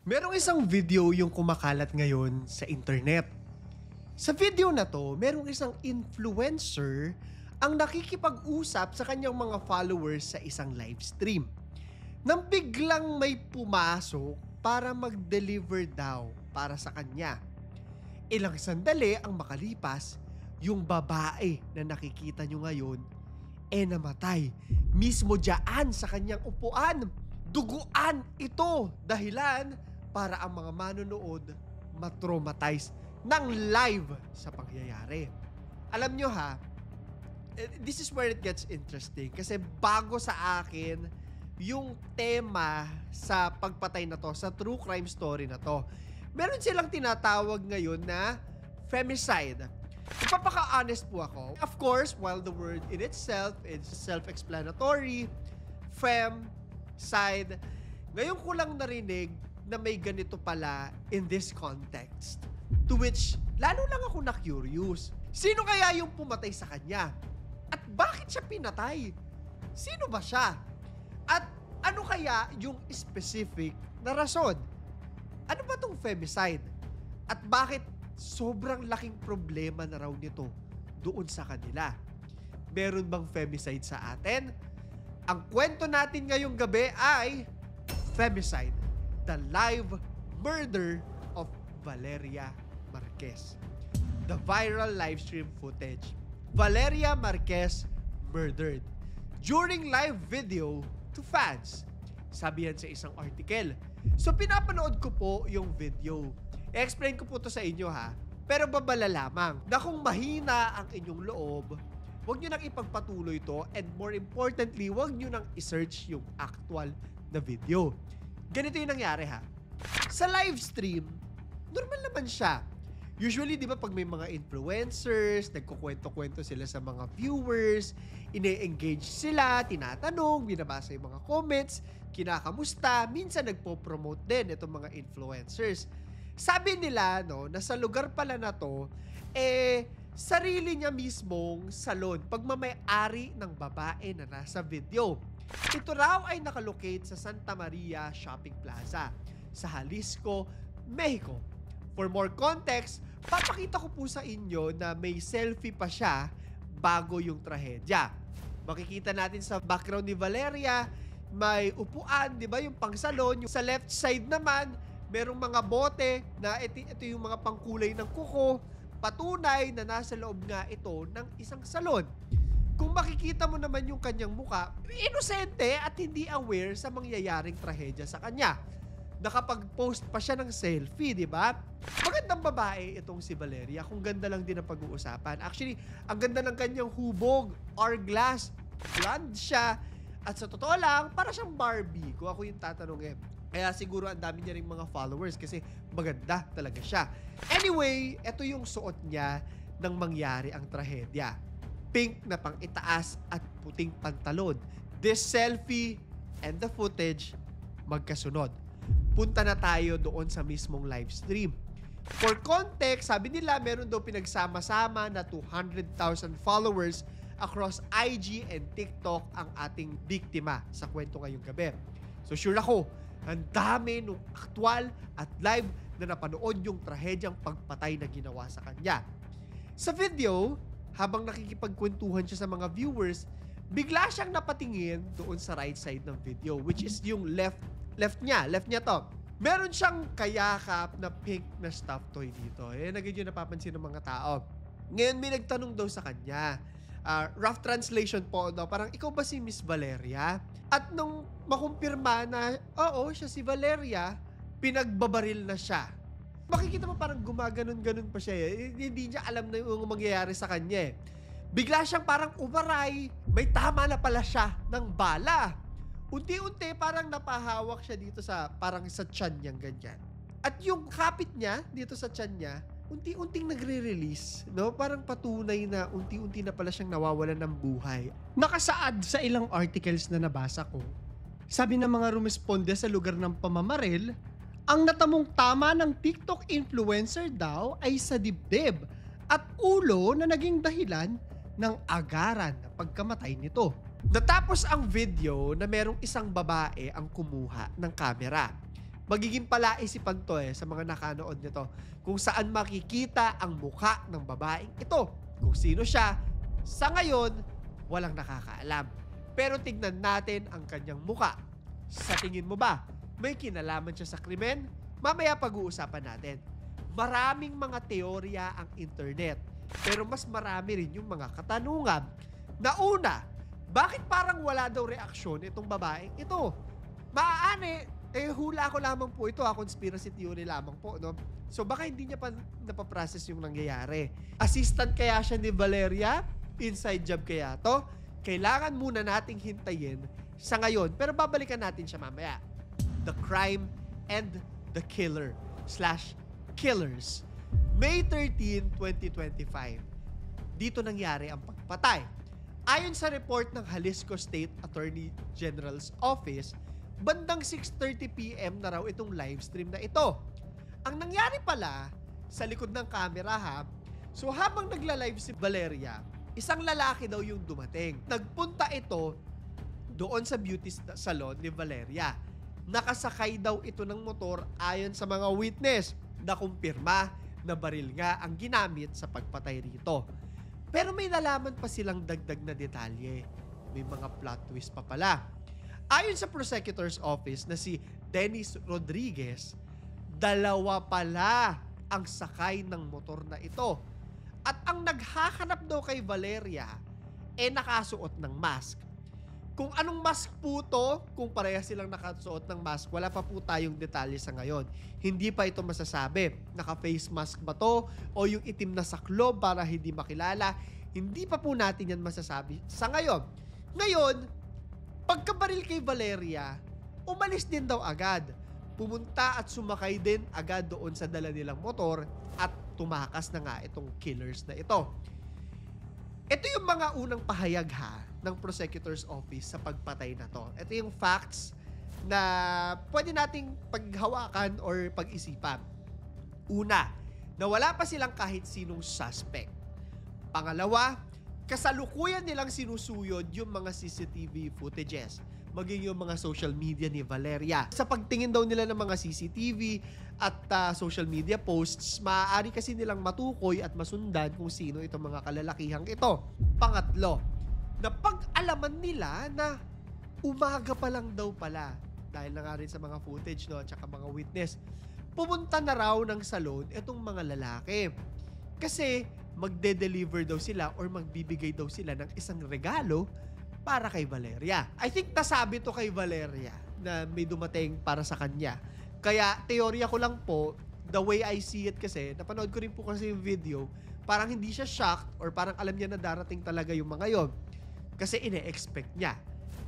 Merong isang video yung kumakalat ngayon sa internet. Sa video na to, merong isang influencer ang nakikipag-usap sa kanyang mga followers sa isang live stream. Nang biglang may pumasok para mag-deliver daw para sa kanya. Ilang sandali ang makalipas, yung babae na nakikita nyo ngayon namatay mismo dyan sa kanyang upuan. Duguan ito dahilan para ang mga manonood matraumatize ng live sa pangyayari. Alam nyo ha, this is where it gets interesting kasi bago sa akin yung tema sa pagpatay na to, sa true crime story na to. Meron silang tinatawag ngayon na femicide. Ipapaka-honest po ako. Of course, while the word in itself is self-explanatory, fem-side, ngayon ko lang narinig na may ganito pala in this context. To which, lalo lang ako na-curious. Sino kaya yung pumatay sa kanya? At bakit siya pinatay? Sino ba siya? At ano kaya yung specific na rason? Ano ba tong femicide? At bakit sobrang laking problema na raw nito doon sa kanila? Meron bang femicide sa atin? Ang kwento natin ngayong gabi ay femicide, the live murder of Valeria Marquez. The viral live stream footage. Valeria Marquez murdered during live video to fans. Sabi yan sa isang article. So pinapanood ko po yung video. I-explain ko po to sa inyo ha. Pero babala lamang na kung mahina ang inyong loob, huwag nyo nang ipagpatuloy to, and more importantly, huwag nyo nang i-search yung actual na video. Ganito yung nangyari ha. Sa live stream, normal naman siya. Usually, di ba, pag may mga influencers, nagkukwento-kwento sila sa mga viewers, ine-engage sila, tinatanong, binabasa yung mga comments, kinakamusta, minsan nagpo-promote din itong mga influencers. Sabi nila, no, na sa lugar pala na to, sarili niya mismong salon, pagmamay-ari ng babae na nasa video. Ito raw ay nakalocate sa Santa Maria Shopping Plaza sa Jalisco, Mexico. For more context, papakita ko po sa inyo na may selfie pa siya bago yung trahedya. Makikita natin sa background ni Valeria, may upuan, di ba, yung pangsalon. Yung sa left side naman, merong mga bote na ito yung mga pangkulay ng kuko, patunay na nasa loob nga ito ng isang salon. Kung makikita mo naman yung kanyang muka, inosente at hindi aware sa mangyayaring trahedya sa kanya. Nakapag-post pa siya ng selfie, di ba? Magandang babae itong si Valeria. Kung ganda lang din ang pag-uusapan. Actually, ang ganda ng kanyang hubog, hourglass, blonde siya. At sa totoo lang, para siyang Barbie, kung ako yung tatanungin. Kaya siguro ang dami niya ring mga followers kasi maganda talaga siya. Anyway, ito yung suot niya nang mangyari ang trahedya. Pink na pang itaas at puting pantalon. This selfie and the footage magkasunod. Punta na tayo doon sa mismong live stream. For context, sabi nila meron daw pinagsama-sama na 200,000 followers across IG and TikTok ang ating biktima sa kwento ngayong gabi. So sure ako, ang dami nung aktual at live na napanood yung trahedyang pagpatay na ginawa sa kanya. Sa video, habang nakikipagkwentuhan siya sa mga viewers, bigla siyang napatingin doon sa right side ng video, which is yung left niya to. Meron siyang kayakap na pink na stuffed toy dito. Naging yung napapansin ng mga tao. Ngayon may nagtanong daw sa kanya. Rough translation po daw, parang ikaw ba si Miss Valeria? At nung makumpirma na, oo, siya si Valeria, pinagbabaril na siya. Makikita mo parang gumaganon-ganon pa siya. Hindi niya alam na yung mangyayari sa kanya. Bigla siyang parang umaray. May tama na pala siya ng bala. Unti-unti parang napahawak siya dito sa parang sa tiyan niyang ganyan. At yung kapit niya dito sa tiyan niya, unti-unting nagre-release, no? Parang patunay na unti-unti na pala siyang nawawalan ng buhay. Nakasaad sa ilang articles na nabasa ko, sabi ng mga rumesponde sa lugar ng pamamaril, ang natamong tama ng TikTok influencer daw ay sa dibdib at ulo na naging dahilan ng agaran na pagkamatay nito. Natapos ang video na merong isang babae ang kumuha ng camera. Magiging palaisipan to sa mga nakanood nito kung saan makikita ang muka ng babaeng ito. Kung sino siya, sa ngayon, walang nakakaalam. Pero tignan natin ang kanyang muka. Sa tingin mo ba, may kinalaman siya sa krimen? Mamaya pag-uusapan natin. Maraming mga teorya ang internet, pero mas marami rin yung mga katanungan. Na una, bakit parang wala daw reaksyon itong babaeng ito? Maaani, hula ko lamang po ito, conspiracy theory lamang po, no? So baka hindi niya pa napaprocess yung nangyayari. Assistant kaya siya ni Valeria? Inside job kaya to? Kailangan muna nating hintayin sa ngayon, pero babalikan natin siya mamaya. The Crime and the Killer/Killers. May 13, 2025. Dito nangyari ang pagpatay. Ayon sa report ng Jalisco State Attorney General's Office, bandang 6:30 PM na raw itong live stream na ito. Ang nangyari pala, sa likod ng camera so habang nagla-live si Valeria, isang lalaki daw yung dumating. Nagpunta ito doon sa beauty salon ni Valeria. Nakasakay daw ito ng motor ayon sa mga witness na kumpirma na baril nga ang ginamit sa pagpatay rito. Pero may nalaman pa silang dagdag na detalye. May mga plot twist pa pala. Ayon sa prosecutor's office na si Dennis Rodriguez, dalawa pala ang sakay ng motor na ito. At ang naghahanap daw kay Valeria nakasuot ng mask. Kung anong mask po to, kung pareha silang nakasuot ng mask, wala pa po tayong detalye sa ngayon. Hindi pa ito masasabi. Naka-face mask ba to o yung itim na saklo para hindi makilala? Hindi pa po natin yan masasabi sa ngayon. Ngayon, pagkabaril kay Valeria, umalis din daw agad. Pumunta at sumakay din agad doon sa dala nilang motor at tumakas na nga itong killers na ito. Ito yung mga unang pahayag ng prosecutor's office sa pagpatay na to. Ito yung facts na pwede nating paghawakan or pag-isipan. Una, na wala pa silang kahit sinong suspect. Pangalawa, kasalukuyan nilang sinusuyod yung mga CCTV footages, maging yung mga social media ni Valeria. Sa pagtingin daw nila ng mga CCTV at social media posts, maaari kasi nilang matukoy at masundan kung sino itong mga kalalakihang ito. Pangatlo, na pag-alaman nila na umaga pa lang daw pala, dahil na nga rin sa mga footage at saka mga witness, pumunta na raw ng salon itong mga lalaki. Kasi magde-deliver daw sila or magbibigay daw sila ng isang regalo para kay Valeria. I think nasabi to kay Valeria na may dumating para sa kanya. Kaya teorya ko lang po, the way I see it kasi, napanood ko rin po kasi yung video, parang hindi siya shocked or parang alam niya na darating talaga yung mga yon. Kasi ine-expect niya.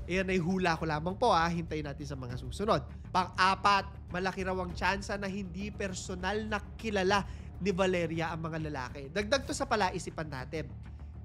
Ayan ay hula ko lamang po hintayin natin sa mga susunod. Pang-apat, malaki raw ang tsansa na hindi personal na kilala ni Valeria ang mga lalaki. Dagdag to sa palaisipan natin.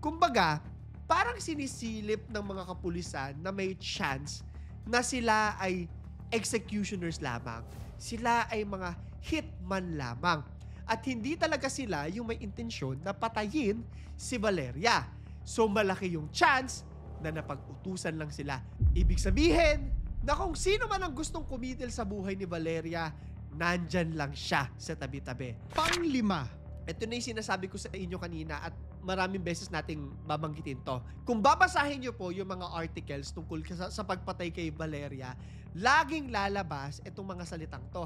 Kumbaga, parang sinisilip ng mga kapulisan na may chance na sila ay executioners lamang. Sila ay mga hitman lamang. At hindi talaga sila yung may intensyon na patayin si Valeria. So malaki yung chance na napag-utusan lang sila. Ibig sabihin na kung sino man ang gustong kumitil sa buhay ni Valeria, nandyan lang siya sa tabi-tabi. Pang-lima, ito na yung sinasabi ko sa inyo kanina at maraming beses nating babanggitin to. Kung babasahin nyo po yung mga articles tungkol sa pagpatay kay Valeria, laging lalabas itong mga salitang to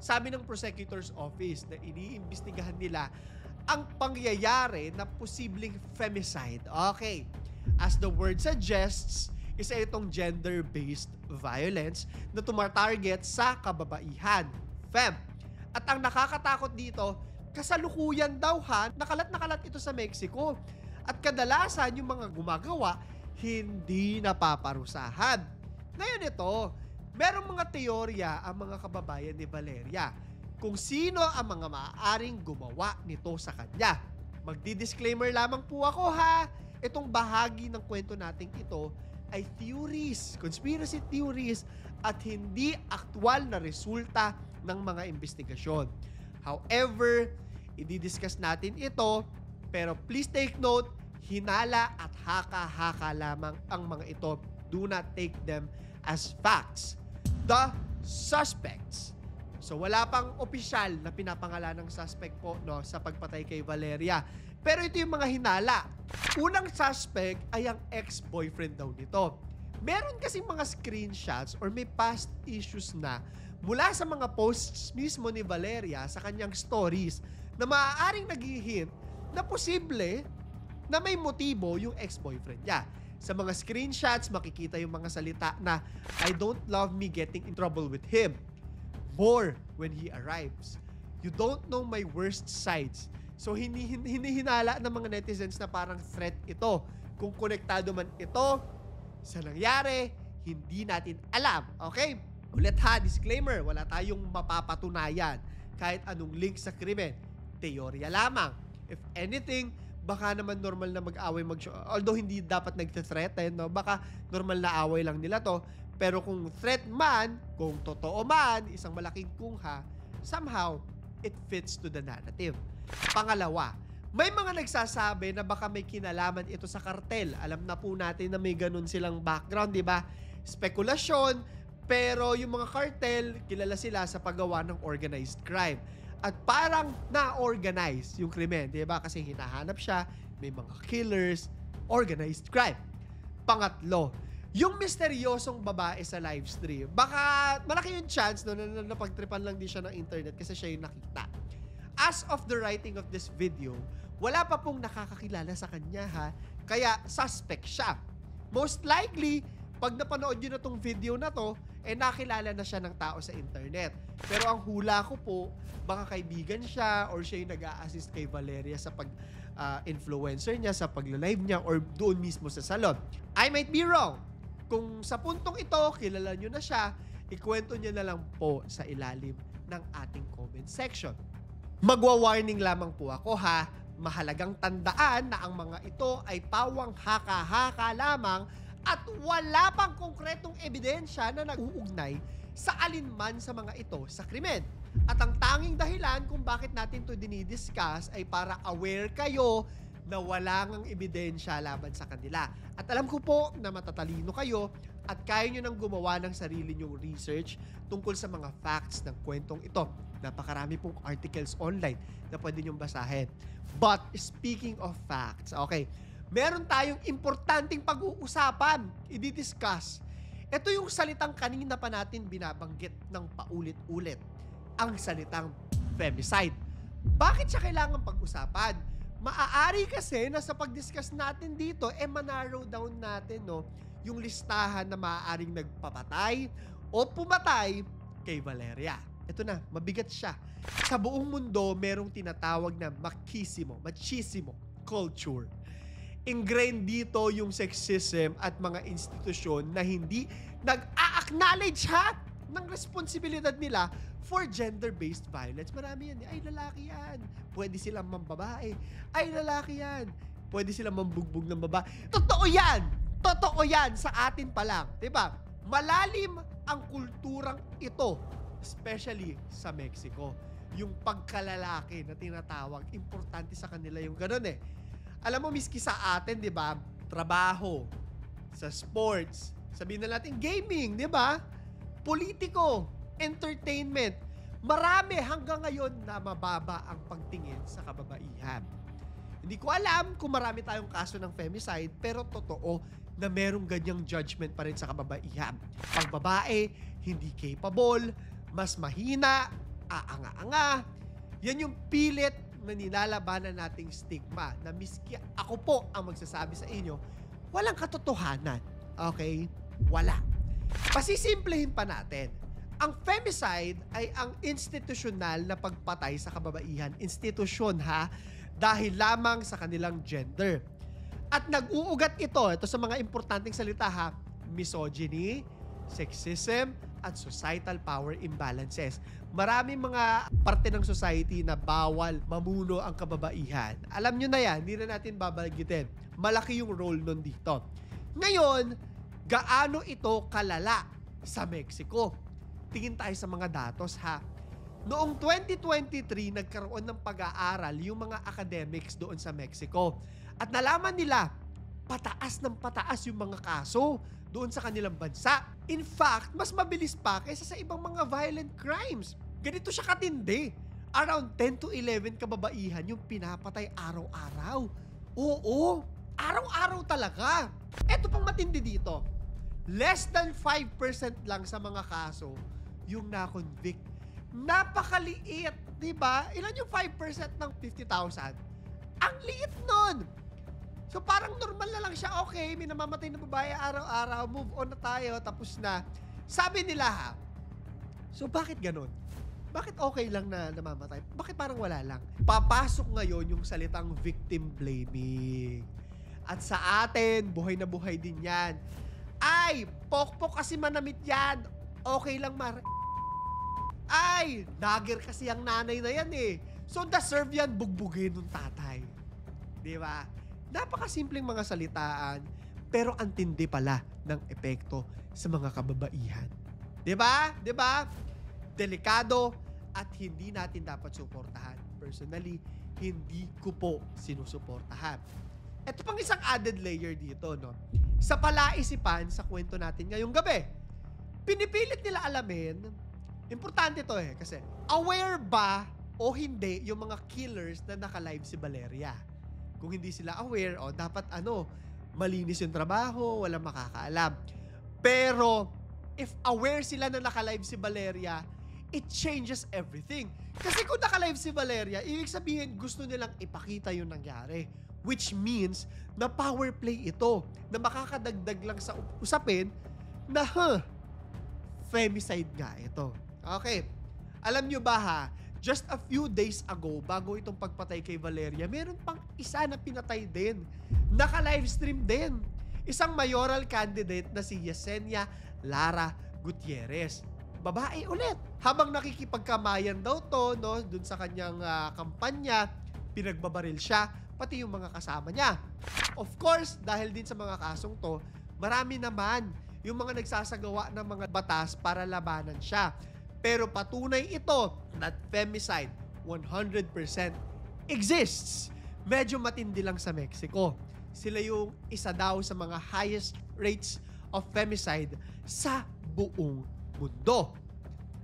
Sabi ng prosecutor's office na iniimbestigahan nila ang pangyayari na posibleng femicide. Okay. As the word suggests, isa itong gender-based violence na tumatarget sa kababaihan. Fem. At ang nakakatakot dito, kasalukuyan daw nakalat ito sa Mexico. At kadalasan yung mga gumagawa, hindi napaparusahan. Ngayon ito, merong mga teorya ang mga kababayan ni Valeria kung sino ang mga maaaring gumawa nito sa kanya. Magdi-disclaimer lamang po ako Itong bahagi ng kwento nating ito ay theories, conspiracy theories at hindi aktwal na resulta ng mga investigasyon. However, i-discuss natin ito, pero please take note, hinala at haka-haka lamang ang mga ito. Do not take them as facts. The suspects. So wala pang opisyal na pinapangalan ng suspect po, no, sa pagpatay kay Valeria. Pero ito yung mga hinala. Unang suspect ay ang ex-boyfriend daw nito. Meron kasing mga screenshots or may past issues na mula sa mga posts mismo ni Valeria sa kanyang stories na maaaring nag-hint na posible na may motibo yung ex-boyfriend niya. Sa mga screenshots, makikita yung mga salita na, "I don't love me getting in trouble with him. More when he arrives. You don't know my worst sides." So, hinihinala ng mga netizens na parang threat ito. Kung konektado man ito sa nangyari, hindi natin alam. Okay? Ulit ha, disclaimer, wala tayong mapapatunayan kahit anong link sa krimen. Teorya lamang. If anything, baka naman normal na mag-away, although hindi dapat nagte-threaten, no? Baka normal na away lang nila to. Pero kung threat man, kung totoo man, isang malaking kungha, somehow, it fits to the narrative. Pangalawa, may mga nagsasabi na baka may kinalaman ito sa kartel. Alam na po natin na may ganun silang background, di ba? Spekulasyon, pero yung mga kartel, kilala sila sa paggawa ng organized crime. At parang na-organize yung krimen, di ba? Kasi hinahanap siya, may mga killers, organized crime. Pangatlo, yung misteryosong babae sa live stream, baka malaki yung chance no, na napagtripan lang din siya ng internet kasi siya yung nakita. As of the writing of this video, wala pa pong nakakakilala sa kanya ha, kaya suspect siya. Most likely, pag napanood nyo na tong video na to, nakilala na siya ng tao sa internet. Pero ang hula ko po, baka kaibigan siya or siya yung nag-a-assist kay Valeria sa pag-influencer niya, sa pag-live niya, or doon mismo sa salon. I might be wrong. Kung sa puntong ito, kilala nyo na siya, ikwento nyo na lang po sa ilalim ng ating comment section. Magwa-warning lamang po ako ha, mahalagang tandaan na ang mga ito ay pawang haka-haka lamang at wala pang konkretong ebidensya na nag-uugnay sa alinman sa mga ito sa krimen. At ang tanging dahilan kung bakit natin ito dinidiscuss ay para aware kayo na wala ngang ebidensya laban sa kanila. At alam ko po na matatalino kayo at kaya nyo nang gumawa ng sarili nyong research tungkol sa mga facts ng kwentong ito. Napakarami pong articles online na pwede nyong basahin. But speaking of facts, okay, meron tayong importanteng pag-uusapan, i-discuss. Ito yung salitang kanina pa natin binabanggit ng paulit-ulit. Ang salitang femicide. Bakit siya kailangan pag-usapan? Maaari kasi na sa pag-discuss natin dito, manarrow down natin no, yung listahan na maaaring nagpapatay o pumatay kay Valeria. Ito na, mabigat siya. Sa buong mundo, merong tinatawag na machismo culture. Ingrained dito yung sexism at mga institusyon na hindi nag-a-acknowledge ng responsibilidad nila for gender-based violence. Marami yan. Ay, lalaki yan. Pwede silang mambabae. Ay, lalaki yan. Pwede silang mambugbog ng babae. Totoo yan! Totoo yan sa atin pa lang. Diba? Malalim ang kulturang ito, especially sa Mexico. Yung pagkalalaki na tinatawag, importante sa kanila yung ganun eh. Alam mo, miski sa atin, di ba? Trabaho, sa sports, sabihin na natin gaming, di ba? Politiko, entertainment. Marami hanggang ngayon na mababa ang pagtingin sa kababaihan. Hindi ko alam kung marami tayong kaso ng femicide, pero totoo na merong ganyang judgment pa rin sa kababaihan. Pag babae, hindi capable, mas mahina, aanga-anga. Yan yung pilit na nilalabanan nating stigma na miski ako po ang magsasabi sa inyo, walang katotohanan. Okay? Wala. Pasisimplehin pa natin. Ang femicide ay ang institusyonal na pagpatay sa kababaihan. Institusyon ha, dahil lamang sa kanilang gender. At nag-uugat ito sa mga importanteng salita ha, misogyny, sexism, at societal power imbalances. Maraming mga parte ng society na bawal mamuno ang kababaihan. Alam nyo na yan, hindi na natin babanggitin. Malaki yung role nun dito. Ngayon, gaano ito kalala sa Mexico? Tingin tayo sa mga datos ha. Noong 2023, nagkaroon ng pag-aaral yung mga academics doon sa Mexico. At nalaman nila, pataas ng pataas yung mga kaso doon sa kanilang bansa. In fact, mas mabilis pa kaysa sa ibang mga violent crimes. Ganito siya katindi. Around 10 to 11 kababaihan yung pinapatay araw-araw. Oo, araw-araw talaga. Eto pang matindi dito. Less than 5% lang sa mga kaso yung na-convict. Napakaliit, di ba? Ilan yung 5% ng 50,000? Ang liit nun! So parang normal na lang siya, okay, may namamatay na babae araw-araw, move on na tayo, tapos na. Sabi nila ha, so bakit ganun? Bakit okay lang na namamatay? Bakit parang wala lang? Papasok ngayon yung salitang victim blaming. At sa atin, buhay na buhay din yan. Ay, pokpok kasi manamit yan. Okay lang Ay, dagger kasi ang nanay na yan eh. So deserve yan bugbugin ng tatay. Di ba? Napakasimpleng mga salitaan, pero ang tindi pala ng epekto sa mga kababaihan. Di ba? Di ba? Delikado at hindi natin dapat suportahan. Personally, hindi ko po sinusuportahan. Ito pang isang added layer dito, no? Sa palaisipan, sa kwento natin ngayong gabi, pinipilit nila alamin, importante to eh, kasi aware ba o hindi yung mga killers na naka-live si Valeria? Kung hindi sila aware, dapat malinis yung trabaho, walang makakaalam. Pero, if aware sila na naka-live si Valeria, it changes everything. Kasi kung naka-live si Valeria, ibig sabihin gusto nilang ipakita yung nangyari. Which means na power play ito, na makakadagdag lang sa usapin na femicide nga ito. Okay. Alam nyo ba ha, just a few days ago, bago itong pagpatay kay Valeria, meron pang isa na pinatay din. Naka-livestream din. Isang mayoral candidate na si Yesenia Lara Gutierrez. Babae ulit. Habang nakikipagkamayan daw to, no, dun sa kanyang kampanya, pinagbabaril siya, pati yung mga kasama niya. Of course, dahil din sa mga kasong to, marami naman yung mga nagsasagawa ng mga batas para labanan siya. Pero patunay ito that femicide 100% exists. Medyo matindi lang sa Mexico. Sila yung isa daw sa mga highest rates of femicide sa buong mundo.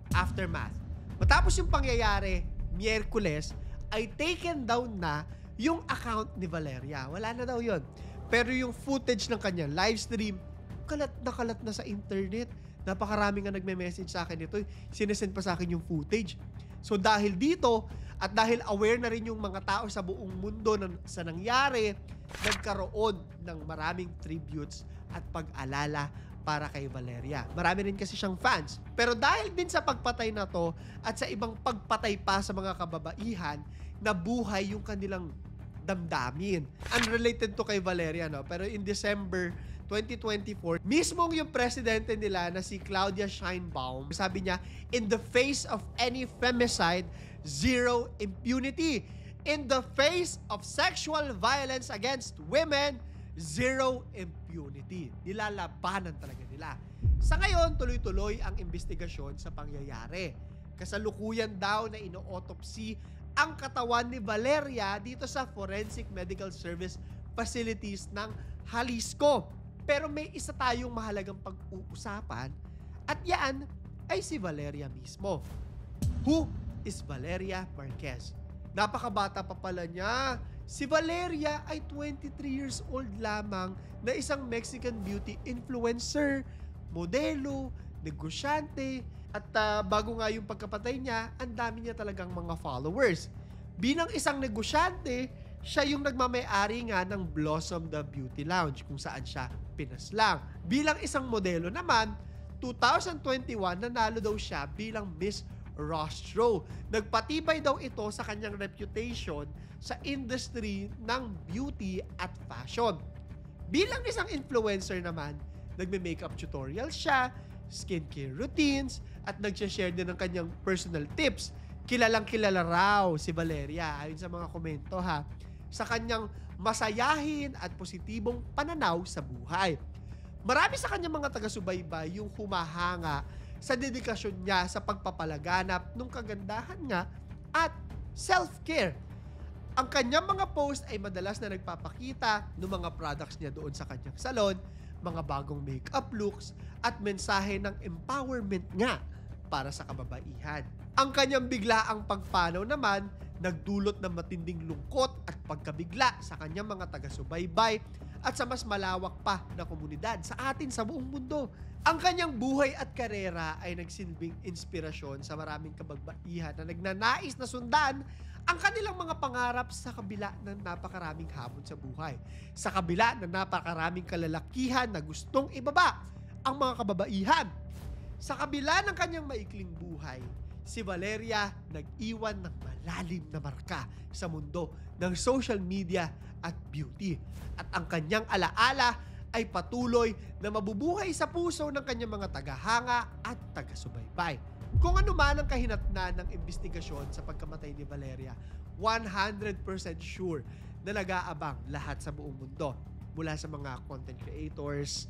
Aftermath. Matapos yung pangyayari, Miyerkules, ay taken down na yung account ni Valeria. Wala na daw yun. Pero yung footage ng kanyang livestream, kalat na sa internet. Napakarami nga nagme-message sa akin ito. Sinesend pa sa akin yung footage. So dahil dito, at dahil aware na rin yung mga tao sa buong mundo sa nangyari, nagkaroon ng maraming tributes at pag-alala para kay Valeria. Marami rin kasi siyang fans. Pero dahil din sa pagpatay na to at sa ibang pagpatay pa sa mga kababaihan, nabuhay yung kanilang damdamin. Unrelated to kay Valeria, no? Pero in December 2024, mismong yung presidente nila na si Claudia Sheinbaum, sabi niya, in the face of any femicide, zero impunity. In the face of sexual violence against women, zero impunity. Nilalabanan talaga nila. Sa ngayon, tuloy-tuloy ang investigasyon sa pangyayari. Kasalukuyan daw na ino-autopsy ang katawan ni Valeria dito sa Forensic Medical Service Facilities ng Jalisco. Pero may isa tayong mahalagang pag-uusapan at yan ay si Valeria mismo. Who is Valeria Marquez? Napakabata pa pala niya. Si Valeria ay 23 years old lamang na isang Mexican beauty influencer, modelo, negosyante, at bago nga yung pagkapatay niya, ang dami niya talagang mga followers. Bilang isang negosyante, siya yung nagmamay-ari nga ng Blossom the Beauty Lounge kung saan siya pinaslang. Bilang isang modelo naman, 2021 nanalo daw siya bilang Miss Rostro. Nagpatibay daw ito sa kanyang reputation sa industry ng beauty at fashion. Bilang isang influencer naman, nagme-makeup tutorials siya, skincare routines, at nag-share din ng kanyang personal tips. Kilalang kilala raw si Valeria, ayon sa mga komento ha, sa kanyang masayahin at positibong pananaw sa buhay. Marami sa kanyang mga taga-subaybay yung humahanga sa dedikasyon niya sa pagpapalaganap ng kagandahan nga at self-care. Ang kanyang mga post ay madalas na nagpapakita ng mga products niya doon sa kanyang salon, mga bagong makeup looks, at mensahe ng empowerment nga para sa kababaihan. Ang kanyang biglaang pagpanaw naman, nagdulot ng matinding lungkot at pagkabigla sa kanyang mga taga-subaybay at sa mas malawak pa na komunidad sa atin sa buong mundo. Ang kanyang buhay at karera ay nagsilbing inspirasyon sa maraming kabagbaihan na nagnanais na sundan ang kanilang mga pangarap sa kabila ng napakaraming hamon sa buhay. Sa kabila ng napakaraming kalalakihan na gustong ibaba ang mga kababaihan. Sa kabila ng kanyang maikling buhay, si Valeria nag-iwan ng malalim na marka sa mundo ng social media at beauty. At ang kanyang alaala ay patuloy na mabubuhay sa puso ng kanyang mga tagahanga at taga-subaybay. Kung ano man ang kahinatnan ng investigasyon sa pagkamatay ni Valeria, 100% sure na nag-aabang lahat sa buong mundo. Mula sa mga content creators,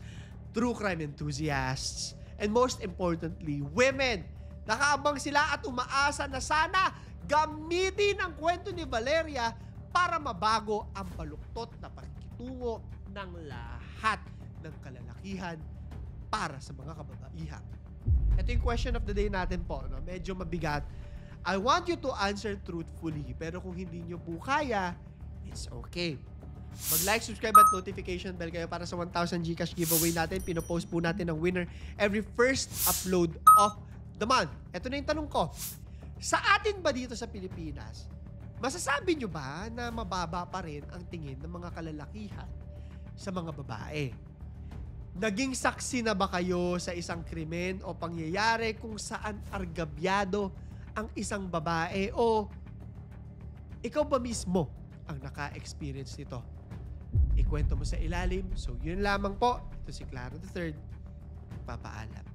true crime enthusiasts, and most importantly, women. Nakaabang sila at umaasa na sana gamitin ang kwento ni Valeria para mabago ang baluktot na pakikitungo ng lahat ng kalalakihan para sa mga kababaihan. Ito yung question of the day natin po. No? Medyo mabigat. I want you to answer truthfully. Pero kung hindi nyo po kaya, it's okay. Mag-like, subscribe at notification bell kayo para sa 1,000 Gcash giveaway natin. Pinopost po natin ang winner every first upload of the month. Ito na yung tanong ko. Sa atin ba dito sa Pilipinas, masasabi nyo ba na mababa pa rin ang tingin ng mga kalalakihan sa mga babae? Naging saksi na ba kayo sa isang krimen o pangyayari kung saan argabyado ang isang babae o ikaw ba mismo ang naka-experience nito? Ikwento mo sa ilalim. So, yun lamang po. Ito si Claro III. Papaalam.